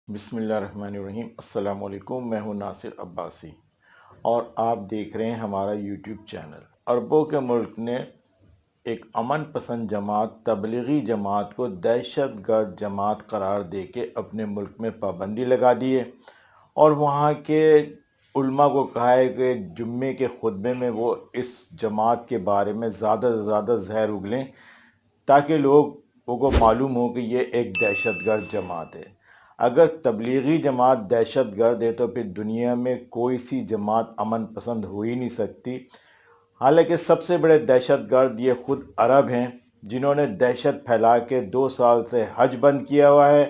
بسم اللہ الرحمن الرحیم۔ السلام علیکم، میں ہوں ناصر عباسی اور آپ دیکھ رہے ہیں ہمارا یوٹیوب چینل۔ عربوں کے ملک نے ایک امن پسند جماعت تبلیغی جماعت کو دہشت گرد جماعت قرار دے کے اپنے ملک میں پابندی لگا دی ہے اور وہاں کے علماء کو کہا ہے کہ جمعے کے خطبے میں وہ اس جماعت کے بارے میں زیادہ سے زیادہ زہر اگلیں تاکہ لوگوں کو معلوم ہو کہ یہ ایک دہشت گرد جماعت ہے۔ اگر تبلیغی جماعت دہشت گرد ہے تو پھر دنیا میں کوئی سی جماعت امن پسند ہو ہی نہیں سکتی۔ حالانکہ سب سے بڑے دہشت گرد یہ خود عرب ہیں، جنہوں نے دہشت پھیلا کے 2 سال سے حج بند کیا ہوا ہے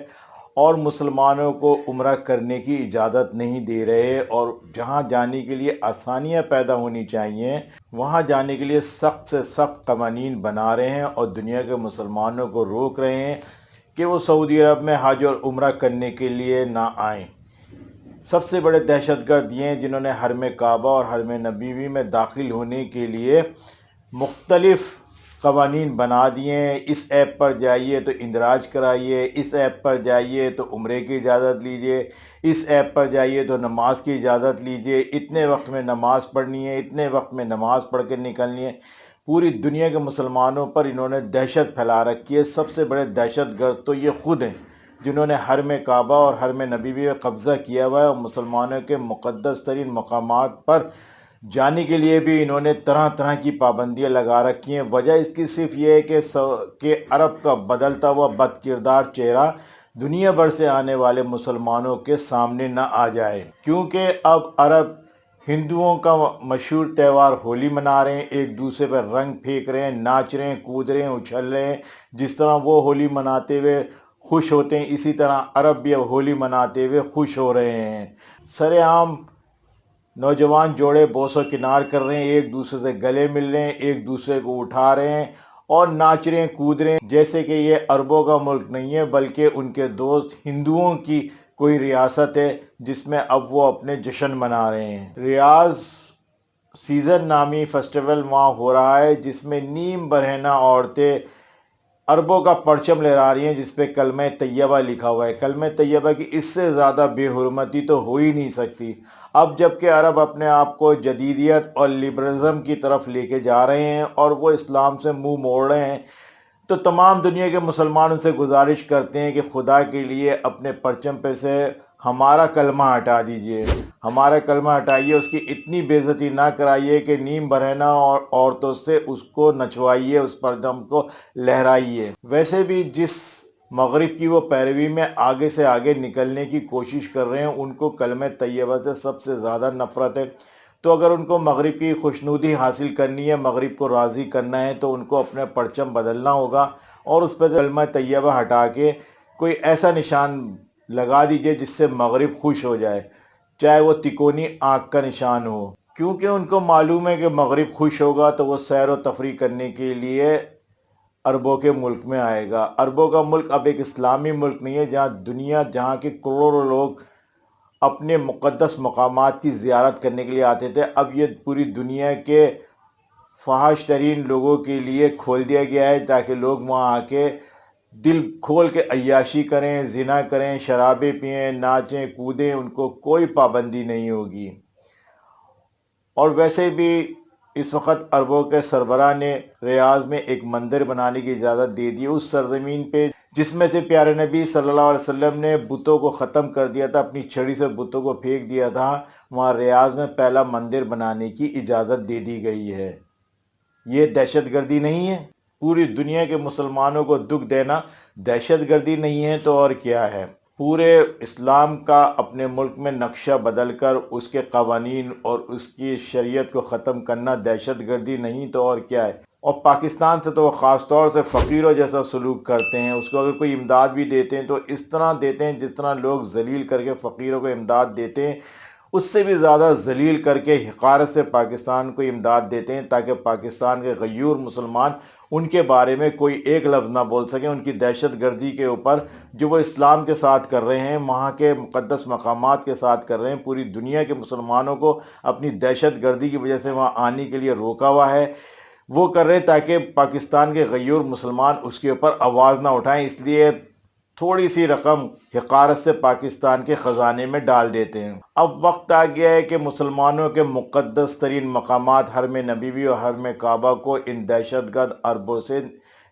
اور مسلمانوں کو عمرہ کرنے کی اجازت نہیں دے رہے، اور جہاں جانے کے لیے آسانیاں پیدا ہونی چاہیے وہاں جانے کے لیے سخت سے سخت قوانین بنا رہے ہیں اور دنیا کے مسلمانوں کو روک رہے ہیں کہ وہ سعودی عرب میں حج اور عمرہ کرنے کے لیے نہ آئیں۔ سب سے بڑے دہشت گرد یہ ہیں جنہوں نے حرم کعبہ اور حرم نبوی میں داخل ہونے کے لیے مختلف قوانین بنا دیے ہیں۔ اس ایپ پر جائیے تو اندراج کرائیے، اس ایپ پر جائیے تو عمرے کی اجازت لیجیے، اس ایپ پر جائیے تو نماز کی اجازت لیجیے، اتنے وقت میں نماز پڑھنی ہے، اتنے وقت میں نماز پڑھ کے نکلنی ہے۔ پوری دنیا کے مسلمانوں پر انہوں نے دہشت پھیلا رکھی ہے۔ سب سے بڑے دہشت گرد تو یہ خود ہیں جنہوں نے حرم کعبہ اور حرم نبوی میں قبضہ کیا ہوا ہے اور مسلمانوں کے مقدس ترین مقامات پر جانے کے لیے بھی انہوں نے طرح طرح کی پابندیاں لگا رکھی ہیں۔ وجہ اس کی صرف یہ ہے کہ عرب کا بدلتا ہوا بد کردار چہرہ دنیا بھر سے آنے والے مسلمانوں کے سامنے نہ آ جائے، کیونکہ اب عرب ہندوؤں کا مشہور تہوار ہولی منا رہے ہیں، ایک دوسرے پر رنگ پھینک رہے ہیں، ناچ رہے ہیں، کود رہے ہیں، اچھل رہے ہیں۔ جس طرح وہ ہولی مناتے ہوئے خوش ہوتے ہیں، اسی طرح عرب بھی اب ہولی مناتے ہوئے خوش ہو رہے ہیں۔ سر عام نوجوان جوڑے بوس و کنار کر رہے ہیں، ایک دوسرے سے گلے مل رہے ہیں، ایک دوسرے کو اٹھا رہے ہیں اور ناچ رہے ہیں، کود رہے ہیں، جیسے کہ یہ عربوں کا ملک نہیں ہے بلکہ ان کے دوست ہندوؤں کی کوئی ریاست ہے جس میں اب وہ اپنے جشن منا رہے ہیں۔ ریاض سیزن نامی فیسٹیول وہاں ہو رہا ہے جس میں نیم برہنہ عورتیں عربوں کا پرچم لہرا رہی ہیں جس پہ کلمہ طیبہ لکھا ہوا ہے۔ کلمہ طیبہ کی اس سے زیادہ بے حرمتی تو ہو ہی نہیں سکتی۔ اب جب کہ عرب اپنے آپ کو جدیدیت اور لبرلزم کی طرف لے کے جا رہے ہیں اور وہ اسلام سے منہ موڑ رہے ہیں، تو تمام دنیا کے مسلمانوں سے گزارش کرتے ہیں کہ خدا کے لیے اپنے پرچم پہ سے ہمارا کلمہ ہٹا دیجئے، ہمارا کلمہ ہٹائیے، اس کی اتنی بے عزتی نہ کرائیے کہ نیم برہنہ اور عورتوں سے اس کو نچوائیے، اس پرچم کو لہرائیے۔ ویسے بھی جس مغرب کی وہ پیروی میں آگے سے آگے نکلنے کی کوشش کر رہے ہیں، ان کو کلمہ طیبہ سے سب سے زیادہ نفرت ہے۔ تو اگر ان کو مغرب کی خوشنودی حاصل کرنی ہے، مغرب کو راضی کرنا ہے، تو ان کو اپنے پرچم بدلنا ہوگا اور اس پہ کلمہ طیبہ ہٹا کے کوئی ایسا نشان لگا دیجئے جس سے مغرب خوش ہو جائے، چاہے وہ تکونی آنکھ کا نشان ہو، کیونکہ ان کو معلوم ہے کہ مغرب خوش ہوگا تو وہ سیر و تفریح کرنے کے لیے عربوں کے ملک میں آئے گا۔ عربوں کا ملک اب ایک اسلامی ملک نہیں ہے جہاں کے کروڑوں لوگ اپنے مقدس مقامات کی زیارت کرنے کے لیے آتے تھے، اب یہ پوری دنیا کے فحش ترین لوگوں کے لیے کھول دیا گیا ہے تاکہ لوگ وہاں آ کے دل کھول کے عیاشی کریں، زنا کریں، شرابیں پئیں، ناچیں، کودیں، ان کو کوئی پابندی نہیں ہوگی۔ اور ویسے بھی اس وقت عربوں کے سربراہ نے ریاض میں ایک مندر بنانے کی اجازت دے دی، اس سرزمین پہ جس میں سے پیارے نبی صلی اللہ علیہ وسلم نے بتوں کو ختم کر دیا تھا، اپنی چھڑی سے بتوں کو پھینک دیا تھا، وہاں ریاض میں پہلا مندر بنانے کی اجازت دے دی گئی ہے۔ یہ دہشت گردی نہیں ہے؟ پوری دنیا کے مسلمانوں کو دکھ دینا دہشت گردی نہیں ہے تو اور کیا ہے؟ پورے اسلام کا اپنے ملک میں نقشہ بدل کر اس کے قوانین اور اس کی شریعت کو ختم کرنا دہشت گردی نہیں تو اور کیا ہے؟ اور پاکستان سے تو وہ خاص طور سے فقیروں جیسا سلوک کرتے ہیں، اس کو اگر کوئی امداد بھی دیتے ہیں تو اس طرح دیتے ہیں جس طرح لوگ ذلیل کر کے فقیروں کو امداد دیتے ہیں، اس سے بھی زیادہ ذلیل کر کے حقارت سے پاکستان کو امداد دیتے ہیں تاکہ پاکستان کے غیور مسلمان ان کے بارے میں کوئی ایک لفظ نہ بول سکیں، ان کی دہشت گردی کے اوپر جو وہ اسلام کے ساتھ کر رہے ہیں، وہاں کے مقدس مقامات کے ساتھ کر رہے ہیں۔ پوری دنیا کے مسلمانوں کو اپنی دہشت گردی کی وجہ سے وہاں آنے کے لیے روکا ہوا ہے، وہ کر رہے ہیں تاکہ پاکستان کے غیور مسلمان اس کے اوپر آواز نہ اٹھائیں۔ اس لیے تھوڑی سی رقم حقارت سے پاکستان کے خزانے میں ڈال دیتے ہیں۔ اب وقت آ گیا ہے کہ مسلمانوں کے مقدس ترین مقامات حرم نبوی اور حرم کعبہ کو ان دہشت گرد عربوں سے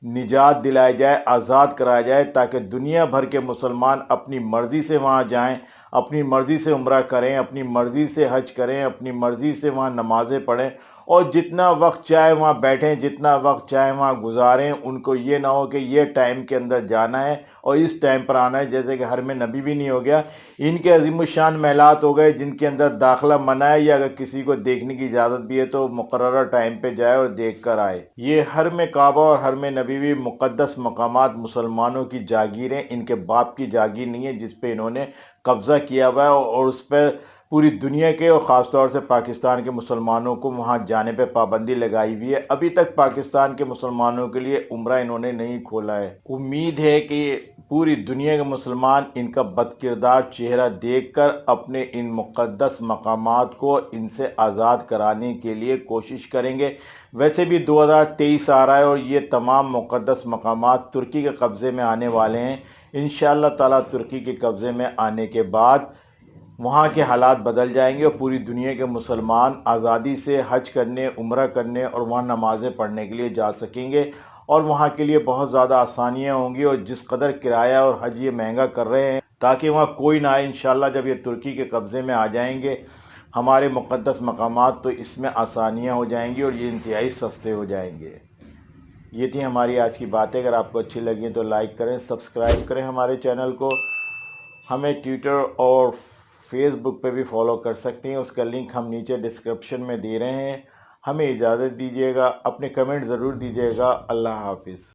نجات دلائی جائے، آزاد کرایا جائے، تاکہ دنیا بھر کے مسلمان اپنی مرضی سے وہاں جائیں، اپنی مرضی سے عمرہ کریں، اپنی مرضی سے حج کریں، اپنی مرضی سے وہاں نمازیں پڑھیں، اور جتنا وقت چاہے وہاں بیٹھیں، جتنا وقت چاہے وہاں گزاریں۔ ان کو یہ نہ ہو کہ یہ ٹائم کے اندر جانا ہے اور اس ٹائم پر آنا ہے، جیسے کہ حرم نبی بھی نہیں ہو گیا۔ ان کے عظیم الشان محلات ہو گئے جن کے اندر داخلہ منع ہے، یا اگر کسی کو دیکھنے کی اجازت بھی ہے تو مقررہ ٹائم پہ جائے اور دیکھ کر آئے۔ یہ حرم کعبہ اور حرم نبوی مقدس مقامات مسلمانوں کی جاگیر ہیں، ان کے باپ کی جاگیر نہیں ہے جس پہ انہوں نے قبضہ کیا ہوا ہے، اور اس پہ پوری دنیا کے اور خاص طور سے پاکستان کے مسلمانوں کو وہاں جانے پہ پابندی لگائی ہوئی ہے۔ ابھی تک پاکستان کے مسلمانوں کے لیے عمرہ انہوں نے نہیں کھولا ہے۔ امید ہے کہ پوری دنیا کے مسلمان ان کا بد کردار چہرہ دیکھ کر اپنے ان مقدس مقامات کو ان سے آزاد کرانے کے لیے کوشش کریں گے۔ ویسے بھی 2023 آ رہا ہے اور یہ تمام مقدس مقامات ترکی کے قبضے میں آنے والے ہیں۔ انشاءاللہ تعالیٰ ترکی کے قبضے میں آنے کے بعد وہاں کے حالات بدل جائیں گے اور پوری دنیا کے مسلمان آزادی سے حج کرنے، عمرہ کرنے اور وہاں نمازیں پڑھنے کے لیے جا سکیں گے، اور وہاں کے لیے بہت زیادہ آسانیاں ہوں گی۔ اور جس قدر کرایہ اور حج یہ مہنگا کر رہے ہیں تاکہ وہاں کوئی نہ آئے، انشاءاللہ جب یہ ترکی کے قبضے میں آ جائیں گے ہمارے مقدس مقامات، تو اس میں آسانیاں ہو جائیں گی اور یہ انتہائی سستے ہو جائیں گے۔ یہ تھی ہماری آج کی باتیں۔ اگر آپ کو اچھی لگیں تو لائک کریں، سبسکرائب کریں ہمارے چینل کو۔ ہمیں ٹویٹر اور فیس بک پہ بھی فالو کر سکتے ہیں، اس کا لنک ہم نیچے ڈسکرپشن میں دے رہے ہیں۔ ہمیں اجازت دیجیے گا، اپنے کمنٹ ضرور دیجیے گا۔ اللہ حافظ۔